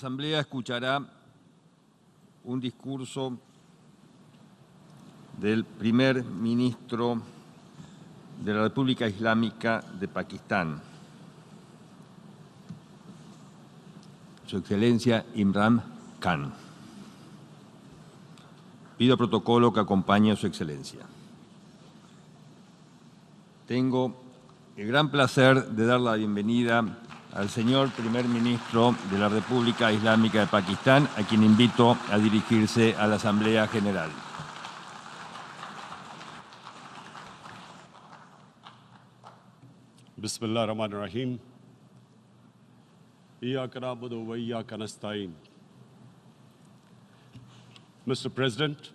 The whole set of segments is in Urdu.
Asamblea escuchará un discurso del primer ministro de la República Islámica de Pakistán, Su Excelencia Imran Khan. Pido protocolo que acompañe a Su Excelencia. Tengo el gran placer de dar la bienvenida al señor primer ministro de la República Islámica de Pakistán, a quien invito a dirigirse a la Asamblea General. Bismillah ar-Rahman ar-Rahim. Iyyaka na'budu wa iyyaka nasta'in. Mr. President,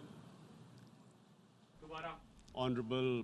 Honorable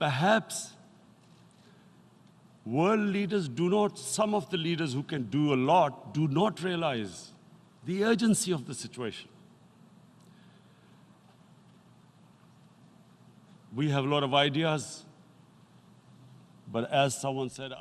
perhaps world leaders do not, some of the leaders who can do a lot, do not realize the urgency of the situation. We have a lot of ideas, but as someone said,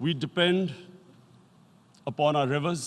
We depend upon our rivers.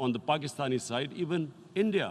on the Pakistani side, even India.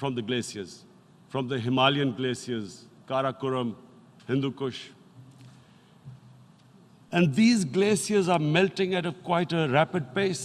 From the glaciers, from the Himalayan glaciers, Karakoram, Hindu Kush. And these glaciers are melting at quite a rapid pace.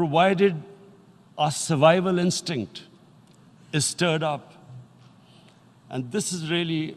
Provided our survival instinct is stirred up. And this is really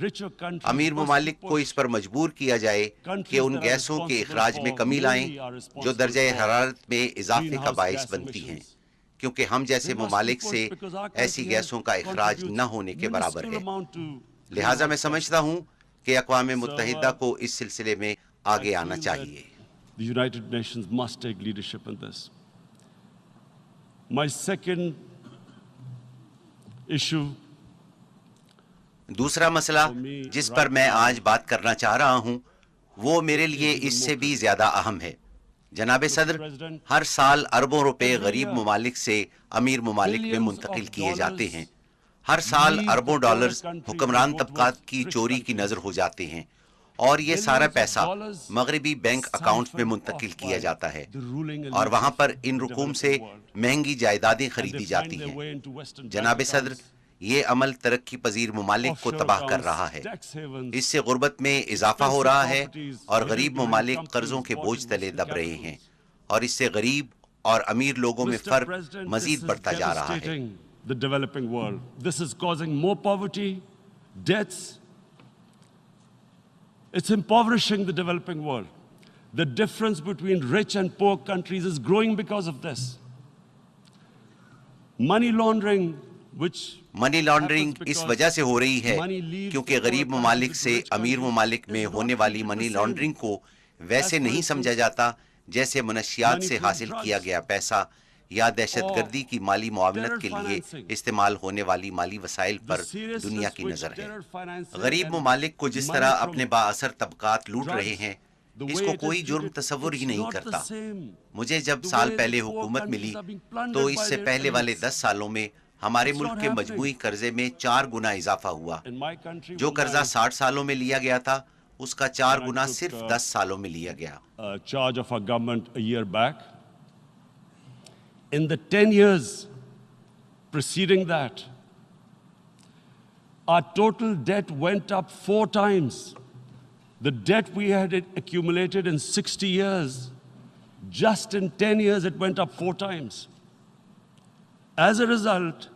richer countries Amir must ممالک کو push اس پر مجبور کیا جائے کہ ان گیسوں کے اخراج میں کمی لائیں جو درجہ حرارت میں اضافے کا باعث بنتی ہیں، کیونکہ ہم جیسے ممالک سے ایسی گیسوں کا اخراج نہ ہونے کے برابر ہے۔ لہٰذا میں سمجھتا ہوں کہ اقوام متحدہ کو اس سلسلے میں آگے آنا چاہیے۔ The United Nations must take leadership in this. My second issue دوسرا مسئلہ جس پر میں آج بات کرنا چاہ رہا ہوں وہ میرے لیے اس سے بھی زیادہ اہم ہے۔ جناب صدر، ہر سال اربوں روپے غریب ممالک سے امیر ممالک میں منتقل کیے جاتے ہیں۔ ہر سال اربوں ڈالرز حکمران طبقات کی چوری کی نظر ہو جاتے ہیں، اور یہ سارا پیسہ مغربی بینک اکاؤنٹ میں منتقل کیا جاتا ہے، اور وہاں پر ان رقوم سے مہنگی جائیدادیں خریدی جاتی ہیں۔ جناب صدر، یہ عمل ترقی پذیر ممالک کو تباہ کر رہا ہے۔ اس سے غربت میں اضافہ ہو رہا ہے اور غریب ممالک قرضوں کے بوجھ تلے دب رہے ہیں، اور اس سے غریب اور امیر لوگوں میں فرق مزید بڑھتا جا رہا ہے۔ The developing world. This is causing more poverty, deaths. It's impoverishing the developing world. The difference between rich and poor countries is growing because of this. Money laundering, which money laundering اس وجہ سے ہو رہی ہے کیونکہ غریب ممالک سے امیر ممالک میں ہونے والی منی لانڈرنگ کو ویسے نہیں سمجھا جاتا جیسے منشیات سے حاصل کیا گیا پیسہ یا دہشت گردی کی مالی معاونت کے لیے استعمال ہونے والی مالی وسائل پر دنیا کی نظر ہے۔ غریب ممالک کو جس طرح اپنے با اثر طبقات لوٹ رہے ہیں، اس کو کوئی جرم تصور ہی نہیں کرتا۔ مجھے جب سال پہلے حکومت ملی تو اس سے پہلے والے 10 سالوں میں ہمارے ملک کے مجموعی قرضے میں 4 گنا اضافہ ہوا۔ جو قرضہ 60 سالوں میں لیا گیا تھا اس کا 4 گنا صرف 10 سالوں میں لیا گیا۔ charge of our government a year back. In the 10 years preceding that, our total debt went up 4 times. The debt we had accumulated in 60 years, just in 10 years it went up 4 times. As a result,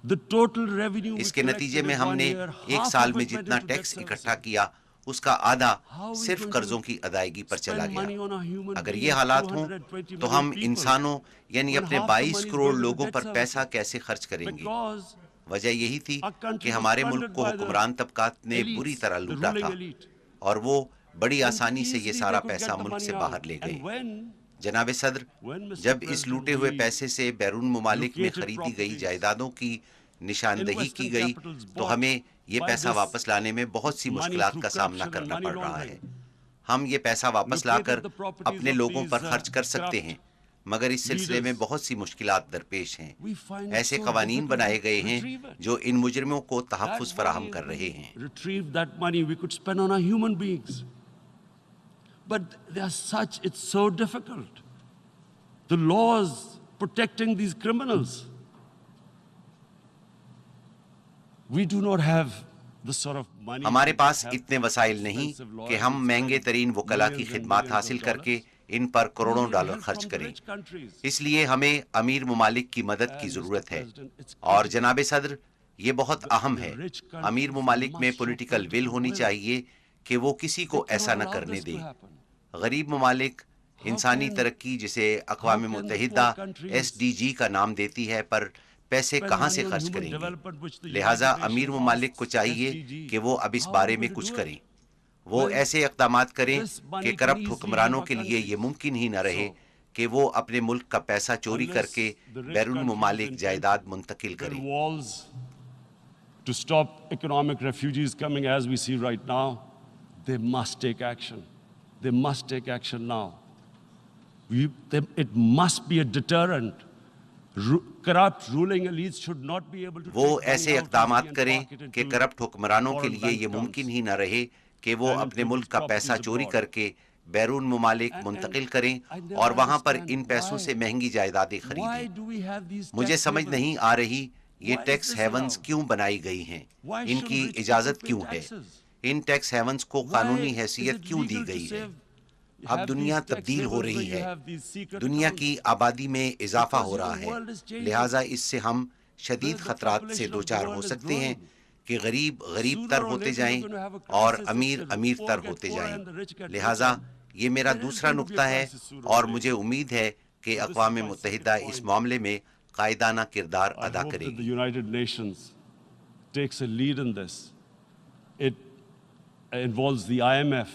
the total revenue اس کے نتیجے میں ہم نے ایک سال میں جتنا ٹیکس اکٹھا کیا اس کا آدھا صرف قرضوں کی ادائیگی پر چلا گیا۔ اگر یہ حالات ہوں تو ہم انسانوں یعنی اپنے 22 کروڑ لوگوں پر پیسہ کیسے خرچ کریں گے؟ وجہ یہی تھی کہ ہمارے ملک کو حکمران طبقات نے بری طرح لوٹا تھا، اور وہ بڑی آسانی سے یہ سارا پیسہ ملک سے باہر لے گئے۔ جناب صدر، جب اس لوٹے ہوئے پیسے سے بیرون ممالک میں خریدی گئی جائیدادوں کی نشاندہی کی گئی تو ہمیں یہ پیسہ واپس لانے میں بہت سی مشکلات کا سامنا کرنا پڑ رہا ہے۔ ہم یہ پیسہ واپس لا کر اپنے لوگوں پر خرچ کر سکتے ہیں، مگر اس سلسلے میں بہت سی مشکلات درپیش ہیں۔ ایسے قوانین بنائے گئے ہیں جو ان مجرموں کو تحفظ فراہم کر رہے ہیں۔ retrieve that money we could spend on our human beings. But they are such, it's so difficult. The laws protecting these criminals. We do not have the sort of money. ہمارے پاس اتنے وسائل نہیں کہ ہم مہنگے ترین وکلا کی خدمات حاصل کر کے ان پر کروڑوں ڈالر خرچ کریں۔ اس لیے ہمیں امیر ممالک کی مدد کی ضرورت ہے، اور جناب صدر یہ بہت اہم ہے۔ امیر ممالک میں پولیٹیکل ول ہونی چاہیے کہ وہ کسی کو ایسا نہ کرنے دیں۔ غریب ممالک انسانی ترقی جسے اقوام متحدہ SDG کا نام دیتی ہے پر پیسے کہاں سے خرچ کریں گے؟ لہٰذا امیر ممالک کو چاہیے کہ وہ اب اس بارے میں کچھ کریں۔ وہ ایسے اقدامات کریں کہ کرپٹ حکمرانوں کے لیے یہ ممکن ہی نہ رہے کہ وہ اپنے ملک کا پیسہ چوری کر کے بیرون ممالک جائیداد منتقل کریں۔ To stop economic refugees coming as we see right now, they must take action. They must take action now. It must be a deterrent. Corrupt ruling elites should not be able to. وہ ایسے اقدامات کریں کہ کرپٹ حکمرانوں کے لیے یہ ممکن ہی نہ رہے کہ وہ اپنے ملک کا پیسہ چوری کر کے بیرون ممالک منتقل کریں اور وہاں پر ان پیسوں سے مہنگی جائیدادیں خریدیں۔ مجھے سمجھ نہیں آ رہی یہ ٹیکس ہیونز کیوں بنائی گئی ہیں، ان کی اجازت کیوں ہے، ان ٹیکس ہیونز کو قانونی حیثیت کیوں دی گئی ہے؟ اب دنیا تبدیل ہو رہی ہے، دنیا کی آبادی میں اضافہ ہو رہا ہے، لہٰذا اس سے ہم شدید خطرات سے دوچار ہو سکتے ہیں کہ غریب غریب تر ہوتے جائیں اور امیر امیر تر ہوتے جائیں. لہٰذا یہ میرا دوسرا نقطہ ہے اور مجھے امید ہے کہ اقوام متحدہ اس معاملے میں قائدانہ کردار ادا کرے The گی. United Nations takes a lead in this. It involves the IMF,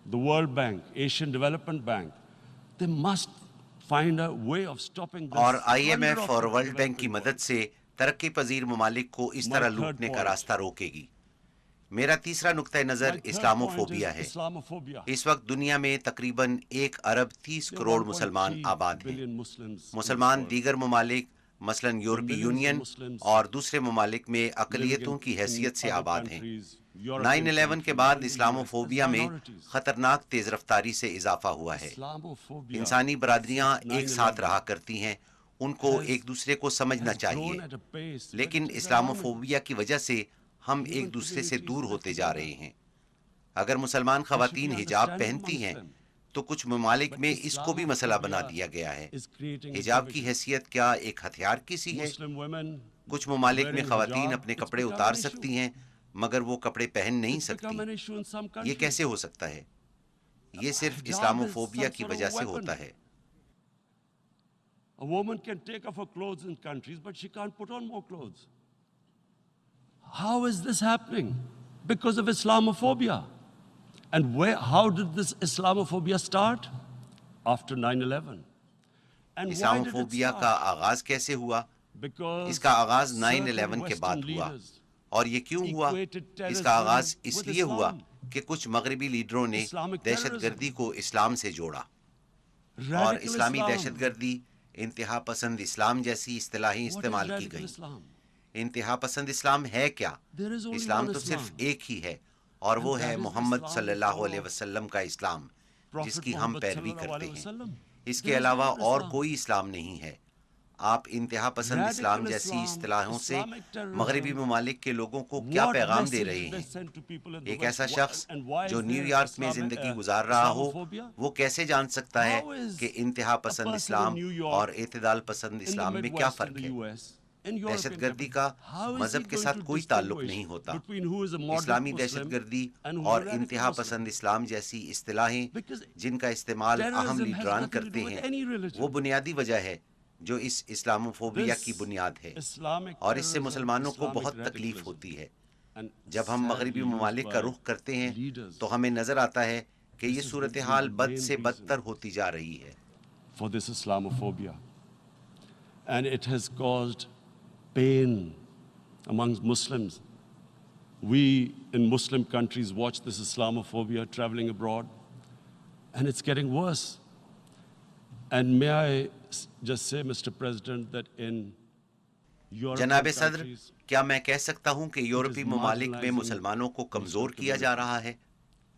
the World Bank, Asian Development Bank. They must find a way of stopping this. اور I M F plunder of اور the ورلڈ بینک کی developing مدد سے ترقی پذیر ممالک کو اس طرح لوٹنے کا راستہ روکے گی. میرا تیسرا نقطہ نظر world. My third اسلامو point فوبیا is ہے. Islamophobia. اس وقت دنیا میں تقریباً 1.30 کروڑ مسلمان 1.3 آباد ہیں. billion Muslims in مسلمان this world. دیگر ممالک مثلاً یورپی millions of یونین Muslims اور دوسرے ممالک میں living اقلیتوں کی in حیثیت سے other آباد ہیں. countries, European 9/11 کے countries, بعد in the اسلامو US, as فوبیا میں minorities. خطرناک تیز رفتاری سے اضافہ ہوا ہے. Islamophobia انسانی برادریاں since ایک ساتھ 9/11 رہا کرتی ہیں, ان کو has- ایک دوسرے کو سمجھنا has چاہیے, grown at a pace, but لیکن it is اسلامو alarming. فوبیا کی وجہ سے ہم Human ایک دوسرے سے communities دور live ہوتے جا together. رہے ہیں. اگر مسلمان خواتین حجاب پہنتی ہیں تو کچھ ممالک میں اس کو بھی مسئلہ بنا دیا گیا ہے. حجاب کی حیثیت کیا ایک ہتھیار کی سی ہے؟ Muslim women کچھ ممالک میں wearing خواتین hijab, اپنے it's کپڑے become اتار an issue. سکتی ہیں مگر وہ کپڑے پہن نہیں It's become سکتی. an issue in some یہ countries. کیسے ہو سکتا ہے؟ یہ صرف Hijab اسلامو is فوبیا some کی sort of وجہ a سے weapon. ہوتا ہے. A woman can take off her clothes in countries, but she can't put on more clothes. How is this happening? Because of Islamophobia. And how did this Islamophobia start? After 9/11. And why اسلامو did it فوبیا start? کا آغاز کیسے ہوا؟ Because اس کا آغاز certain 9/11 کے بعد Western ہوا. leaders اور یہ کیوں ہوا؟ equated اس کا آغاز terrorism اس with لیے ہوا Islam. کہ کچھ مغربی لیڈروں نے Islamic دہشت terrorism. گردی کو اسلام سے جوڑا اور Radical اسلامی Islam. دہشت گردی, انتہا پسند اسلام جیسی اصطلاحیں What is استعمال کی radical گئیں. Islam? انتہا پسند اسلام ہے کیا؟ There is only Islam one تو صرف Islam. ایک ہی ہے اور وہ And ہے that is محمد Islam صلی we اللہ follow. علیہ وسلم کا اسلام, جس Prophet کی ہم Muhammad پیروی sallallahu کرتے alaihi ہیں. wasallam. اس There کے is علاوہ no other اور Islam. کوئی اسلام نہیں ہے. آپ انتہا پسند Radical اسلام جیسی Islam, اصطلاحوں سے Islamic terrorism, مغربی ممالک کے لوگوں کو کیا What پیغام دے message رہے they ہیں؟ send to people in the ایک West? ایسا شخص And why جو is نیو there یارک میں Islamic- زندگی گزار رہا ہو Islamophobia? وہ کیسے جان سکتا ہے How is کہ انتہا a پسند person Islam in New York, اور اعتدال پسند in the اسلام میں کیا Midwest, in فرق the ہے؟ US, in دہشت European گردی countries, کا how is he مذہب کے going ساتھ to کوئی تعلق distinguish نہیں ہوتا. between who is a moderate اسلامی Muslim دہشت گردی and who is اور a radical انتہا Muslim? پسند اسلام جیسی اصطلاحیں Because جن کا استعمال اہم terrorism has لیڈران nothing to do کرتے with ہیں any religion. وہ بنیادی وجہ ہے جو اس اسلاموفوبیا This کی بنیاد ہے, Islamic اور اس سے terrorism, مسلمانوں کو Islamic بہت تکلیف radicalism, ہوتی ہے. and جب ہم مغربی sadly ممالک used کا by رخ کرتے ہیں leaders تو ہمیں نظر آتا ہے کہ یہ This is صورتحال the بد main سے reason. بدتر ہوتی جا رہی ہے. for this Islamophobia. And it has caused pain amongst Muslims. We in Muslim countries watch this Islamophobia traveling abroad, and it's getting worse. And may I just say, Mr. President, that in European جناب صدر, countries, کیا میں کہہ سکتا ہوں کہ یورپی ممالک میں marginalizing مسلمانوں کو کمزور کیا جا رہا ہے؟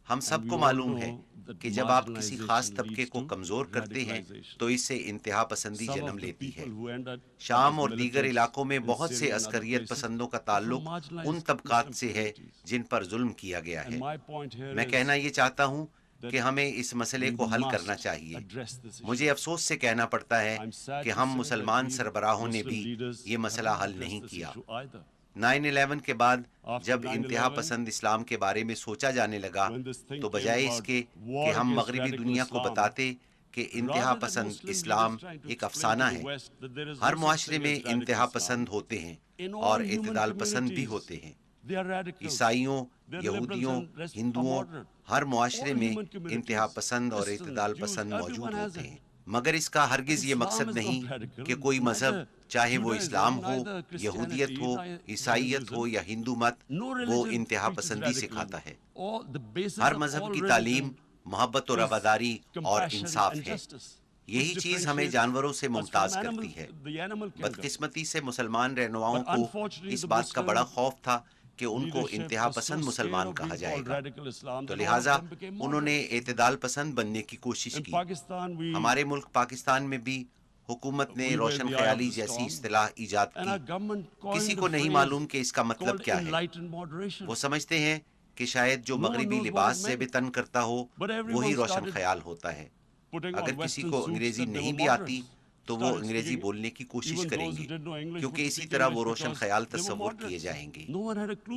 ہم سب And we کو all معلوم ہے know that کہ جب آپ کسی marginalization خاص طبقے leads کو to کمزور کرتے ہیں radicalization. تو اس سے انتہا پسندی some جنم of the لیتی ہے. people who end up شام as اور دیگر militants علاقوں میں in بہت سے Syria and other عسکریت places پسندوں کا are from تعلق marginalized ان طبقات Muslim سے ہے communities. جن پر ظلم کیا گیا ہے. And my point here میں is کہنا یہ چاہتا ہوں that کہ ہمیں اس مسئلے we کو حل must کرنا چاہیے. address this issue. مجھے افسوس سے کہنا پڑتا ہے I'm sad کہ to ہم say that مسلمان we سربراہوں نے Muslim بھی leaders یہ have مسئلہ not حل addressed نہیں this کیا. issue either. 9/11 کے بعد After جب 9/11, انتہا پسند اسلام کے بارے میں سوچا جانے لگا when this thing تو came بجائے اس about, کے war کہ ہم against مغربی radical دنیا کو Islam, بتاتے کہ انتہا rather than پسند Muslim Islam leaders trying to ایک explain افسانہ to the ہے. West that there is Hare no معاشرے such میں thing as انتہا radical پسند Islam. ہوتے ہیں In اور all human اعتدال پسند بھی communities, ہوتے ہیں. they are radicals. عیسائیوں, They're یہودیوں, liberals and ہندوؤں, moderate. ہر معاشرے All میں human communities, انتہا پسند اور Christians, اعتدال Jews, پسند everyone موجود has ہوتے it. ہیں. مگر اس کا ہرگز یہ Islam مقصد is not نہیں radical. کہ کوئی مذہب, Neither چاہے وہ Judaism, اسلام ہو, neither Christianity, یہودیت ہو, neither عیسائیت ہو Hinduism. یا ہندو مت, No وہ religion انتہا preaches پسندی radicalism. سکھاتا ہے. All the basis Hare of مذہب all کی religion تعلیم محبت و is رواداری اور compassion انصاف and ہے. justice, یہی which چیز ہمیں differentiates جانوروں سے us from ممتاز animal- کرتی ہے. the animal kingdom. بدقسمتی سے مسلمان رہنماؤں But کو unfortunately, اس the بات کا Muslim بڑا خوف تھا کہ ان کو leadership انتہا was so پسند scared مسلمان of کہا being جائے called گا, radical Islam تو that all of لہٰذا them became انہوں نے moderates. اعتدال پسند بننے کی کوشش In کی. Pakistan, ہمارے ملک پاکستان میں بھی حکومت نے we were in روشن the eye of خیالی the جیسی storm, اصطلاح ایجاد and our کی. government کسی coined کو a نہیں phrase معلوم کہ اس کا مطلب called کیا ہے. enlightened moderation. وہ سمجھتے ہیں کہ شاید جو No one مغربی knows what لباس it سے meant. بھی تن کرتا ہو But everyone وہی روشن started خیال ہوتا ہے. putting on اگر کسی Western کو suits انگریزی that they نہیں were بھی آتی moderates. تو وہ انگریزی بولنے کی کوشش کریں گے، کیونکہ اسی طرح وہ روشن خیال تصور کیے جائیں گے۔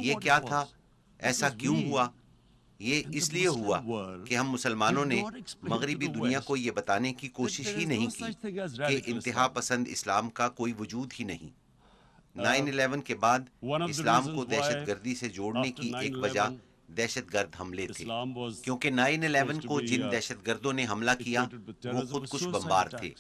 یہ کیا تھا؟ ایسا کیوں ہوا؟ یہ اس لیے ہوا کہ ہم مسلمانوں نے مغربی دنیا کو یہ بتانے کی کوشش ہی نہیں کی کہ انتہا پسند اسلام کا کوئی وجود ہی نہیں۔ 9/11 کے بعد اسلام کو دہشت گردی سے جوڑنے کی ایک وجہ دہشت گرد حملے تھے، کیونکہ 9/11 کو جن دہشت گردوں نے حملہ کیا وہ خود کش بمبار تھے۔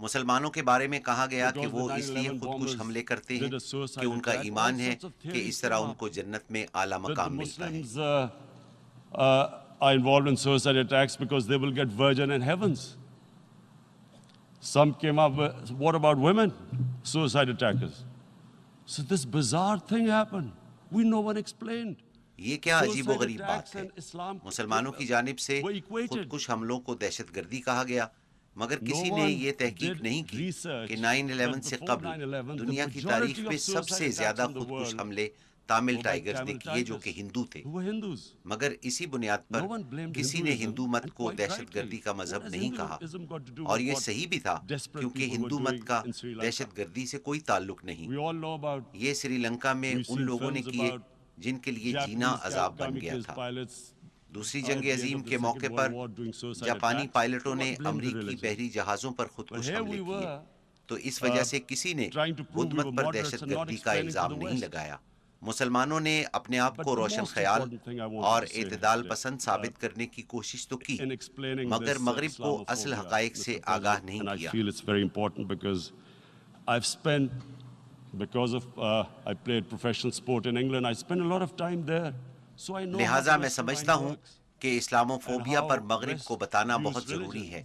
مسلمانوں کے بارے میں کہا گیا کہ وہ اس لیے خود کش حملے کرتے ہیں کہ ان کا ایمان ہے کہ اس طرح ان کو جنت میں اعلیٰ مقام ملتا ہے۔ Are involved in suicide attacks because they will get virgin in heavens. Some came up with, what about women? Suicide attackers. So this bizarre thing happened. No one explained. یہ کیا عجیب و غریب بات ہے، مسلمانوں کی جانب سے خود کش حملوں کو دہشت گردی کہا گیا، مگر کسی نے یہ تحقیق نہیں کی کہ 9/11 سے قبل دنیا کی تاریخ میں سب سے زیادہ خود کش حملے تامل ٹائیگرز نے کیے جو کہ ہندو تھے، مگر اسی بنیاد پر کسی نے ہندو مت کو دہشت گردی کا مذہب نہیں کہا، اور یہ صحیح بھی تھا کیونکہ ہندو مت کا دہشت گردی سے کوئی تعلق نہیں۔ یہ سری لنکا میں ان لوگوں نے کیے جن کے لیے جینا عذاب بن گیا تھا۔ دوسری جنگ عظیم کے موقع پر جاپانی پائلٹوں نے امریکی بحری جہازوں پر خود کش حملے کیے، تو اس وجہ سے کسی نے بدھ مت پر دہشت گردی کا الزام نہیں لگایا۔ مسلمانوں نے اپنے آپ کو روشن خیال اور اعتدال پسند ثابت کرنے کی کوشش تو کی، مگر مغرب کو اصل حقائق سے آگاہ نہیں کیا۔ لہٰذا میں سمجھتا ہوں کہ اسلاموفوبیا پر مغرب کو بتانا بہت ضروری ہے،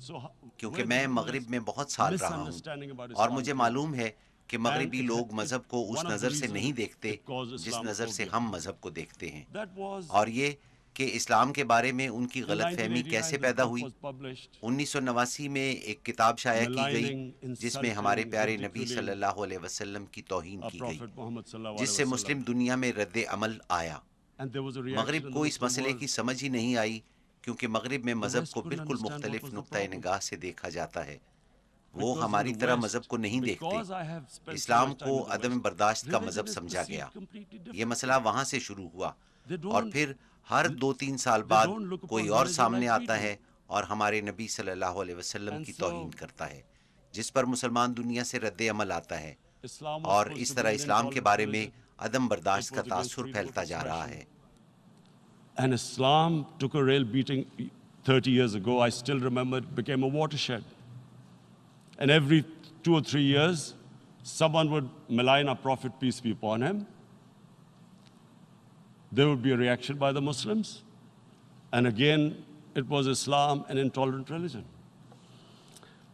کیونکہ میں مغرب میں بہت سال رہا ہوں اور مجھے معلوم ہے کہ مغربی لوگ مذہب کو اس نظر سے نہیں دیکھتے جس نظر سے ہم مذہب کو دیکھتے ہیں، اور یہ کہ اسلام کے بارے میں ان کی غلط فہمی کیسے پیدا ہوئی۔ 1989 میں ایک کتاب شائع کی گئی جس میں ہمارے پیارے نبی صلی اللہ علیہ وسلم کی توہین کی گئی، جس سے مسلم دنیا میں رد عمل آیا۔ مغرب کو اس مسئلے کی سمجھ ہی نہیں آئی، کیونکہ مغرب میں مذہب کو بالکل مختلف نقطۂ نگاہ سے دیکھا جاتا ہے۔ وہ ہماری طرح مذہب کو نہیں دیکھتے۔ اسلام کو عدم برداشت کا مذہب سمجھا گیا۔ یہ مسئلہ وہاں سے شروع ہوا، اور پھر ہر 2-3 سال بعد کوئی اور سامنے آتا ہے اور ہمارے نبی صلی اللہ علیہ وسلم کی توہین کرتا ہے، جس پر مسلمان دنیا سے رد عمل آتا ہے، اور اس طرح اسلام کے بارے میں عدم برداشت کا تاثر پھیلتا جا رہا ہے۔ And Islam took a real beating 30 years ago. I still remember it became a watershed. And every 2 or 3 years, someone would malign our Prophet, peace be upon him. There would be a reaction by the Muslims. And again, it was Islam, an intolerant religion.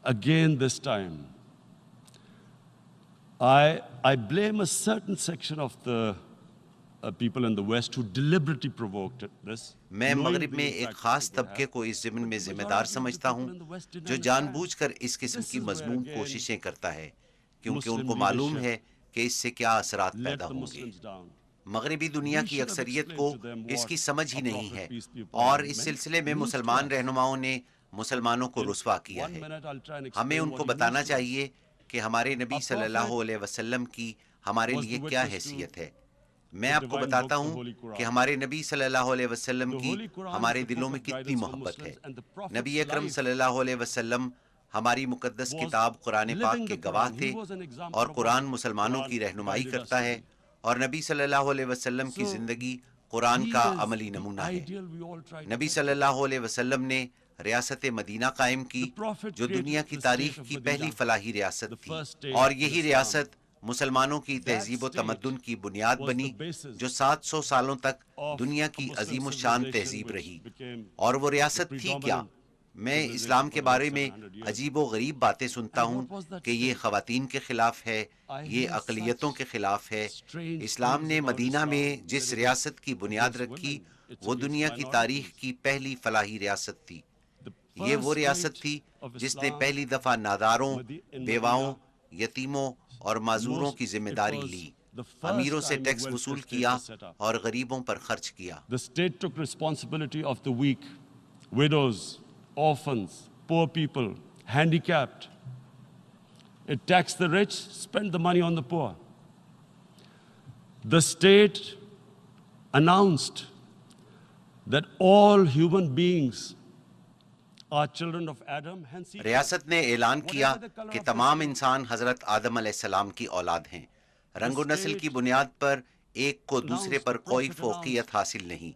Again this time, I blame a certain section of the people in the West who deliberately provoked this. میں مغرب میں ایک خاص طبقے کو اس ضمن میں ذمہ دار سمجھتا ہوں جو جان بوجھ کر اس قسم کی مذموم کوششیں کرتا ہے، کیونکہ ان کو معلوم ہے کہ اس سے کیا اثرات پیدا ہوں گے۔ مغربی دنیا کی اکثریت کو اس کی سمجھ ہی نہیں ہے، اور اس سلسلے میں مسلمان رہنماؤں نے مسلمانوں کو رسوا کیا ہے۔ ہمیں ان کو بتانا چاہیے کہ ہمارے نبی صلی اللہ علیہ وسلم کی ہمارے لیے کیا حیثیت ہے۔ میں آپ کو بتاتا ہوں کہ ہمارے نبی صلی اللہ علیہ وسلم کی ہمارے دلوں میں کتنی محبت ہے۔ نبی اکرم صلی اللہ علیہ وسلم ہماری مقدس کتاب قرآن پاک کے گواہ تھے، اور قرآن مسلمانوں کی رہنمائی کرتا ہے، اور نبی صلی اللہ علیہ وسلم کی زندگی قرآن کا عملی نمونہ ہے۔ نبی صلی اللہ علیہ وسلم نے ریاست مدینہ قائم کی جو دنیا کی تاریخ کی پہلی فلاحی ریاست تھی، اور یہی ریاست مسلمانوں کی تہذیب و تمدن کی بنیاد بنی جو 700 سالوں تک دنیا کی عظیم الشان تہذیب رہی۔ اور وہ ریاست تھی کیا؟ میں اسلام کے بارے میں عجیب و غریب باتیں سنتا ہوں کہ یہ خواتین کے خلاف ہے، یہ اقلیتوں کے خلاف ہے۔ اسلام نے مدینہ میں جس ریاست کی بنیاد رکھی وہ دنیا کی تاریخ کی پہلی فلاحی ریاست تھی۔ یہ وہ ریاست تھی جس نے پہلی دفعہ ناداروں، بیواؤں، یتیموں اور معذوروں کی ذمہ داری لی، امیروں سے ٹیکس وصول کیا اور غریبوں پر خرچ کیا۔ The state took responsibility of the weak, widows, orphans, poor people, handicapped. It taxed the rich, spent the money on the poor. The state announced that all human beings are children of Adam. Hence, ریاست نے اعلان کیا کہ تمام انسان حضرت آدم علیہ السلام کی اولاد ہیں. رنگ و نسل کی بنیاد پر ایک کو دوسرے پر کوئی فوقیت حاصل نہیں.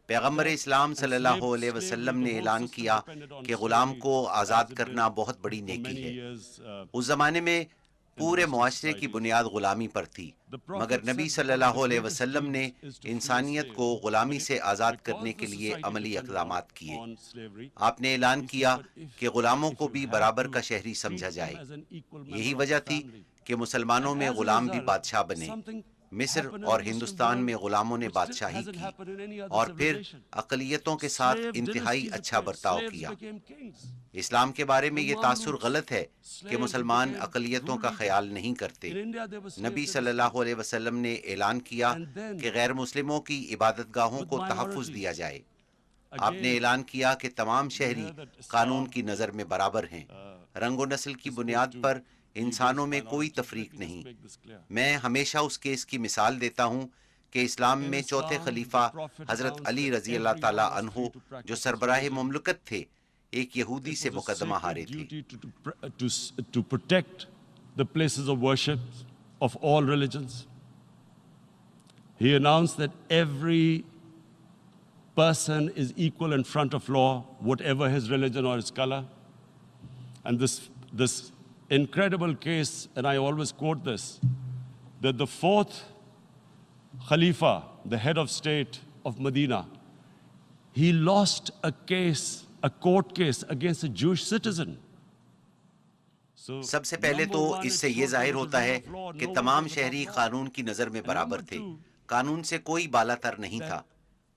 پیغمبر اسلام صلی اللہ علیہ وسلم نے اعلان کیا کہ غلام کو آزاد کرنا بہت بڑی نیکی ہے. اس زمانے میں پورے معاشرے کی بنیاد غلامی پر تھی، مگر نبی صلی اللہ علیہ وسلم نے انسانیت کو غلامی سے آزاد کرنے کے لیے عملی اقدامات کیے. آپ نے اعلان کیا کہ غلاموں کو بھی برابر کا شہری سمجھا جائے. یہی وجہ تھی کہ مسلمانوں میں غلام بھی بادشاہ بنے. مصر اور ہندوستان میں غلاموں نے بادشاہی کی اور پھر اقلیتوں کے ساتھ انتہائی اچھا برتاؤ کیا. اسلام کے بارے میں یہ تاثر غلط ہے کہ مسلمان اقلیتوں کا خیال نہیں کرتے. نبی صلی اللہ علیہ وسلم نے اعلان کیا کہ غیر مسلموں کی عبادت گاہوں کو تحفظ دیا جائے. آپ نے اعلان کیا کہ تمام شہری قانون کی نظر میں برابر ہیں. رنگ و نسل کی بنیاد پر انسانوں میں کوئی تفریق نہیں. میں ہمیشہ اس کیس کی مثال دیتا ہوں کہ اسلام میں چوتھے خلیفہ حضرت علی رضی اللہ تعالیٰ عنہ جو سربراہ مملکت تھے، ایک یہودی سے مقدمہ ہارے تھے. to protect the places of worship of all religions. He announced that every person is equal in front of law, whatever his religion or his color. And this incredible case, and I always quote this, that the fourth Khalifa, the head of state of Medina, he lost a court case against a Jewish citizen. سب سے پہلے تو اس سے یہ ظاہر ہوتا ہے کہ تمام شہری قانون کی نظر میں برابر تھے. قانون سے کوئی بالا تر نہیں تھا.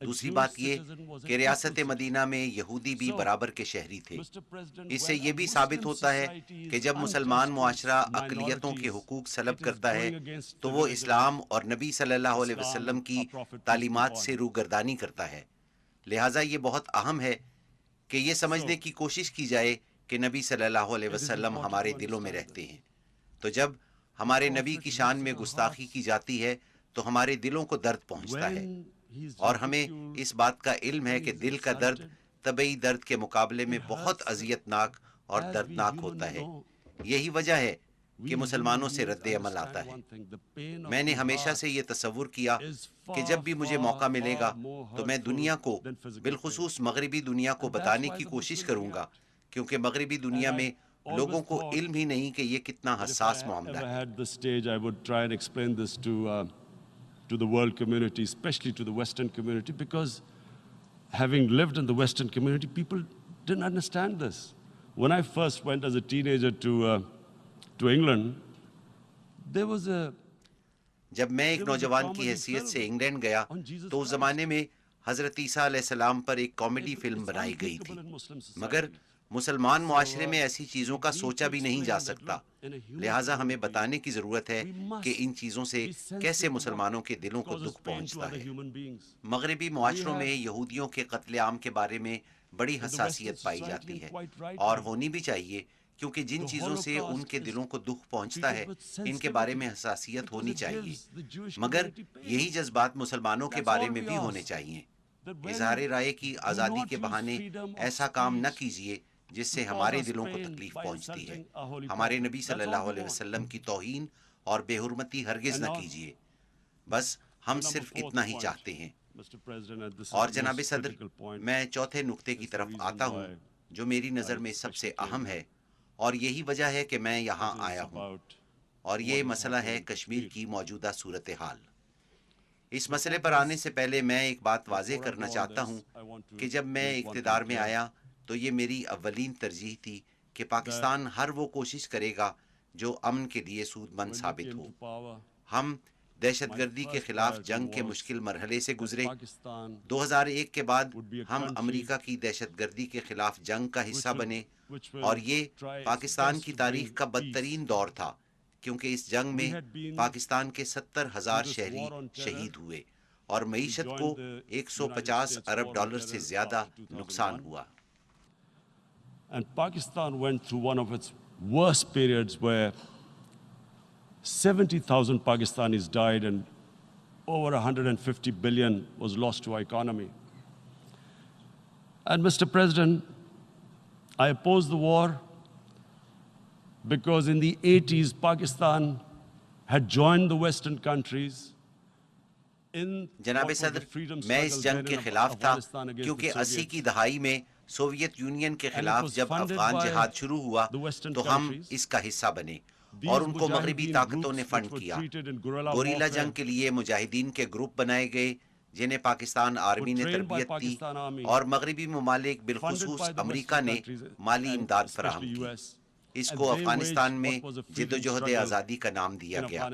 دوسری بات یہ کہ ریاست مدینہ میں یہودی بھی برابر کے شہری تھے. اس سے یہ بھی ثابت ہوتا ہے کہ جب مسلمان معاشرہ اقلیتوں کے حقوق سلب کرتا ہے تو وہ اسلام اور نبی صلی اللہ علیہ وسلم کی تعلیمات سے روگردانی کرتا ہے. لہٰذا یہ بہت اہم ہے کہ یہ سمجھنے کی کوشش کی جائے کہ نبی صلی اللہ علیہ وسلم ہمارے دلوں میں رہتے ہیں. تو جب ہمارے نبی کی شان میں گستاخی کی جاتی ہے تو ہمارے دلوں کو درد پہنچتا ہے. اور ہمیں اس بات کا علم ہے کہ دل کا درد طبعی درد کے مقابلے میں بہت اذیت ناک اور دردناک ہوتا ہے. یہی وجہ ہے کہ مسلمانوں سے رد عمل آتا ہے. میں نے ہمیشہ سے یہ تصور کیا کہ جب بھی مجھے موقع ملے گا تو میں دنیا کو، بالخصوص مغربی دنیا کو بتانے کی کوشش کروں گا، کیونکہ مغربی دنیا میں لوگوں کو علم ہی نہیں کہ یہ کتنا حساس معاملہ ہے. To the world community, especially to the Western community, because having lived in the Western community, people didn't understand this. When I first went as a teenager to England, there was a... جب میں ایک نوجوان کی حیثیت سے انگلینڈ گیا تو اس زمانے میں حضرت عیسیٰ علیہ السلام پر ایک کامیڈی فلم بنائی گئی تھی، مگر مسلمان معاشرے میں ایسی چیزوں کا سوچا بھی نہیں جا سکتا. لہٰذا ہمیں بتانے کی ضرورت ہے کہ ان چیزوں سے کیسے مسلمانوں کے دلوں کو دکھ پہنچتا ہے. مغربی معاشروں میں یہودیوں کے قتل عام کے بارے میں بڑی حساسیت پائی جاتی ہے، اور ہونی بھی چاہیے، کیونکہ جن چیزوں سے ان کے دلوں کو دکھ پہنچتا ہے ان کے بارے میں حساسیت ہونی چاہیے. مگر یہی جذبات مسلمانوں کے بارے میں بھی ہونے چاہیے. اظہار رائے کی آزادی کے بہانے ایسا کام نہ کیجیے جس سے ہمارے دلوں کو تکلیف پہنچتی ہے. ہمارے نبی صلی اللہ علیہ وسلم کی توہین اور بے حرمتی ہرگز نہ کیجیے. بس ہم صرف اتنا ہی چاہتے ہیں. اور جناب صدر، میں چوتھے نقطے کی طرف آتا ہوں جو میری نظر میں سب سے اہم ہے، اور یہی وجہ ہے کہ میں یہاں آیا ہوں، اور یہ مسئلہ ہے کشمیر کی موجودہ صورتحال. اس مسئلے پر آنے سے پہلے میں ایک بات واضح کرنا چاہتا ہوں کہ جب میں اقتدار میں آیا تو یہ میری اولین ترجیح تھی کہ پاکستان ہر وہ کوشش کرے گا جو امن کے لیے سود مند ثابت ہو. ہم دہشت گردی کے خلاف جنگ کے مشکل مرحلے سے گزرے. 2001 کے بعد ہم امریکہ کی دہشت گردی کے خلاف جنگ کا حصہ بنے، اور یہ پاکستان کی تاریخ کا بدترین دور تھا، کیونکہ اس جنگ میں پاکستان کے 70,000 شہری شہید ہوئے اور معیشت کو $150 ارب سے زیادہ نقصان ہوا. And Pakistan went through one of its worst periods where 70,000 Pakistanis died and over 150 billion was lost to our economy. And Mr. President, I oppose the war because in the 80s, Pakistan had joined the Western countries in جناب صدر میں اس جنگ کے خلاف تھا کیونکہ 80 کی دہائی میں سوویت یونین کے خلاف جب افغان جہاد شروع ہوا تو ہم اس کا حصہ بنے اور ان کو مغربی طاقتوں نے فنڈ کیا. گوریلا جنگ کے لیے مجاہدین کے گروپ بنائے گئے جنہیں پاکستان آرمی نے تربیت دی اور مغربی ممالک بالخصوص امریکہ نے مالی امداد فراہم کی. اس کو افغانستان میں جدوجہد آزادی کا نام دیا گیا.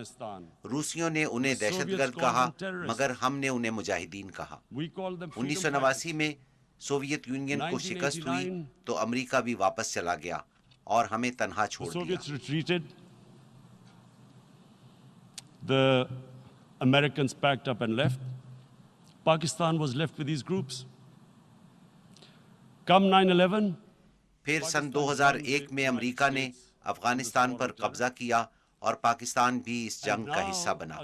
روسیوں نے انہیں دہشت گرد کہا مگر ہم نے انہیں مجاہدین کہا. 1989 میں سوویت یونین کو شکست ہوئی تو امریکہ بھی واپس چلا گیا اور ہمیں تنہا چھوڑ دیا. The Americans packed up and left. Pakistan was left with these groups. Come 9/11. پھر سن 2001 میں امریکہ نے افغانستان پر قبضہ کیا اور پاکستان بھی اس جنگ کا حصہ بنا.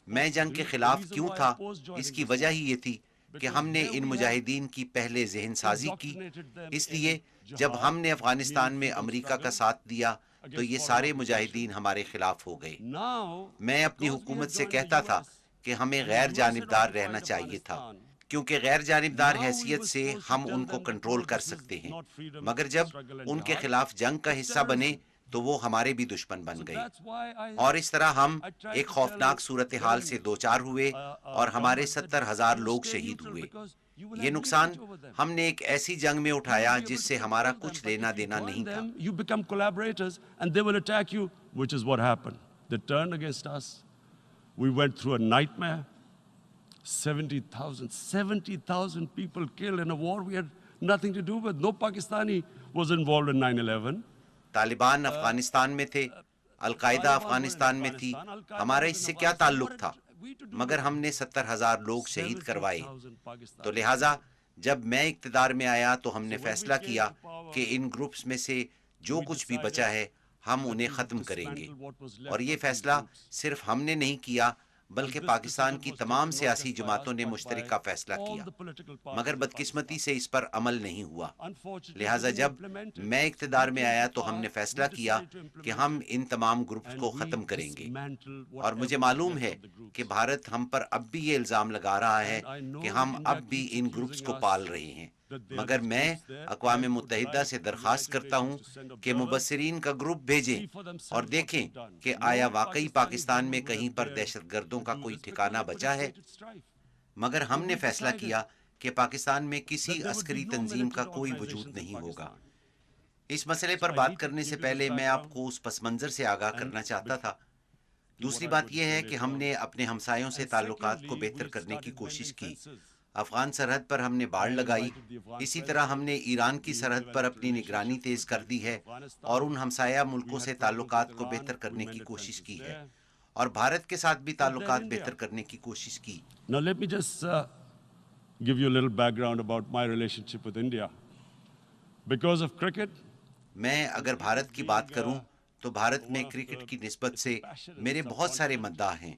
میں جنگ کے خلاف کیوں تھا؟ اس کی وجہ ہی یہ تھی کہ ہم نے ان مجاہدین کی پہلے ذہن سازی کی. اس لیے جب ہم نے افغانستان میں امریکہ کا ساتھ دیا تو یہ سارے مجاہدین ہمارے خلاف ہو گئے. میں اپنی حکومت سے کہتا تھا کہ ہمیں غیر جانبدار رہنا چاہیے تھا کیونکہ غیر جانبدار حیثیت سے ہم ان کو کنٹرول کر سکتے ہیں، مگر جب ان کے خلاف جنگ کا حصہ بنے تو وہ ہمارے بھی دشمن بن گئے اور اس طرح ہم ایک خوفناک صورتحال سے دوچار ہوئے اور ہمارے 70,000 لوگ شہید ہوئے. یہ نقصان ہم نے ایک ایسی جنگ میں اٹھایا جس سے ہمارا کچھ لینا دینا نہیں تھا. You become collaborators and they will attack you, which is what happened. They turned against us. We went through a nightmare. 70,000 people killed in a war we had nothing to do with. No Pakistani was involved in 9/11. Taliban Afghanistan میں تھے، القاعدہ افغانستان میں تھی، ہمارا اس سے کیا تعلق تھا؟ مگر ہم نے 70,000 لوگ شہید کروائے. تو لہٰذا جب میں اقتدار میں آیا تو ہم نے فیصلہ کیا کہ ان گروپس میں سے جو کچھ بھی بچا ہے ہم انہیں ختم کریں گے. اور یہ فیصلہ صرف ہم نے نہیں کیا بلکہ پاکستان کی تمام سیاسی جماعتوں نے مشترکہ فیصلہ کیا، مگر بدقسمتی سے اس پر عمل نہیں ہوا. لہٰذا جب میں اقتدار میں آیا تو ہم نے فیصلہ کیا کہ ہم ان تمام گروپس کو ختم کریں گے. اور مجھے معلوم ہے کہ بھارت ہم پر اب بھی یہ الزام لگا رہا ہے کہ ہم اب بھی ان گروپس کو پال رہے ہیں، مگر میں اقوام متحدہ سے درخواست کرتا ہوں کہ مبصرین کا گروپ بھیجیں اور دیکھیں کہ آیا واقعی پاکستان میں کہیں پر دہشت گردوں کا کوئی ٹھکانہ بچا ہے. مگر ہم نے فیصلہ کیا کہ پاکستان میں کسی عسکری تنظیم کا کوئی وجود نہیں ہوگا. اس مسئلے پر بات کرنے سے پہلے میں آپ کو اس پس منظر سے آگاہ کرنا چاہتا تھا. دوسری بات یہ ہے کہ ہم نے اپنے ہمسایوں سے تعلقات کو بہتر کرنے کی کوشش کی. افغان سرحد پر ہم نے باڑ لگائی، اسی طرح ہم نے ایران کی سرحد پر اپنی نگرانی تیز کر دی ہے اور ان ہمسایہ ملکوں سے تعلقات کو بہتر کرنے کی کوشش کی ہے اور بھارت کے ساتھ بھی تعلقات بہتر کرنے کی کوشش کی. Now let me just give you a little background about my relationship with India. Because of cricket, میں اگر بھارت کی بات کروں تو بھارت میں کرکٹ کی نسبت سے میرے بہت سارے مداح ہیں.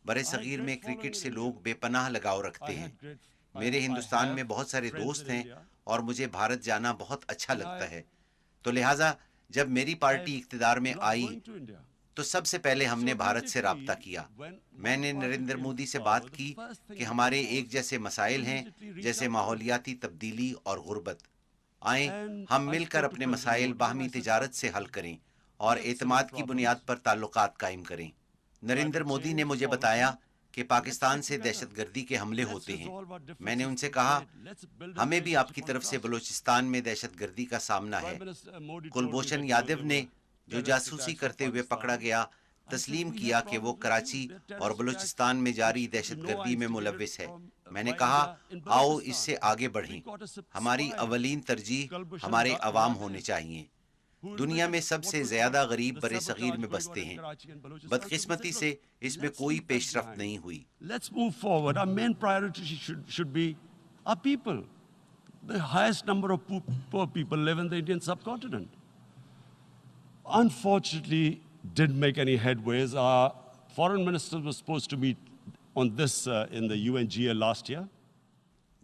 برِ صغیر میں کرکٹ سے لوگ بے پناہ لگاؤ رکھتے ہیں. میرے ہندوستان میں بہت سارے دوست ہیں اور مجھے بھارت جانا بہت اچھا لگتا ہے. تو لہٰذا جب میری پارٹی اقتدار میں آئی تو سب سے پہلے ہم نے بھارت سے رابطہ کیا. میں نے نریندر مودی سے بات کی کہ ہمارے ایک جیسے مسائل ہیں جیسے ماحولیاتی تبدیلی اور غربت. آئیں ہم مل کر اپنے مسائل باہمی تجارت سے حل کریں اور اعتماد کی بنیاد پر تعلقات قائم کریں. نریندر مودی نے مجھے بتایا کہ پاکستان سے دہشت گردی کے حملے ہوتے ہیں. میں نے ان سے کہا ہمیں بھی آپ کی طرف سے بلوچستان میں دہشت گردی کا سامنا ہے. کلبھوشن یادو نے جو جاسوسی کرتے ہوئے پکڑا گیا تسلیم کیا کہ وہ کراچی اور بلوچستان میں جاری دہشت گردی میں ملوث ہے. میں نے کہا آؤ اس سے آگے بڑھیں. ہماری اولین ترجیح ہمارے عوام ہونے چاہیے. دنیا میں سب سے زیادہ غریب برِ صغیر میں بستے ہیں. بدقسمتی سے اس میں کوئی پیش رفت نہیں ہوئی. Let's move forward. Our main priority should be our people. The highest number of poor people live in the Indian subcontinent. Unfortunately, didn't make any headways. Our foreign ministers were supposed to meet on this in the UNGA last year.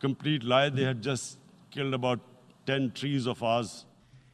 complete lie. They had just killed about 10 trees of ours.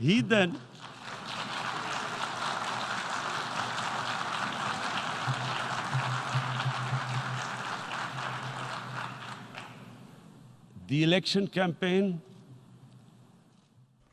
He then the election campaign,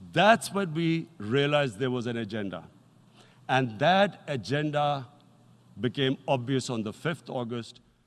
That's when we realized there was an agenda, and that agenda became obvious on the 5th August.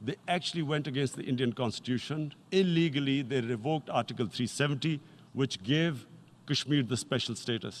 They actually went against the Indian Constitution. Illegally, they revoked Article 370, which gave Kashmir the special status.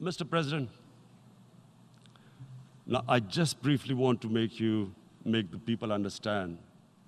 Mr. President, now I just briefly want to make the people understand.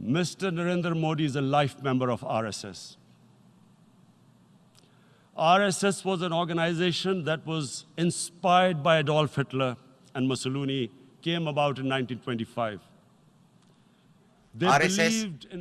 Mr. Narendra Modi is a life member of RSS. RSS was an organization that was inspired by Adolf Hitler and Mussolini, came about in 1925. RSS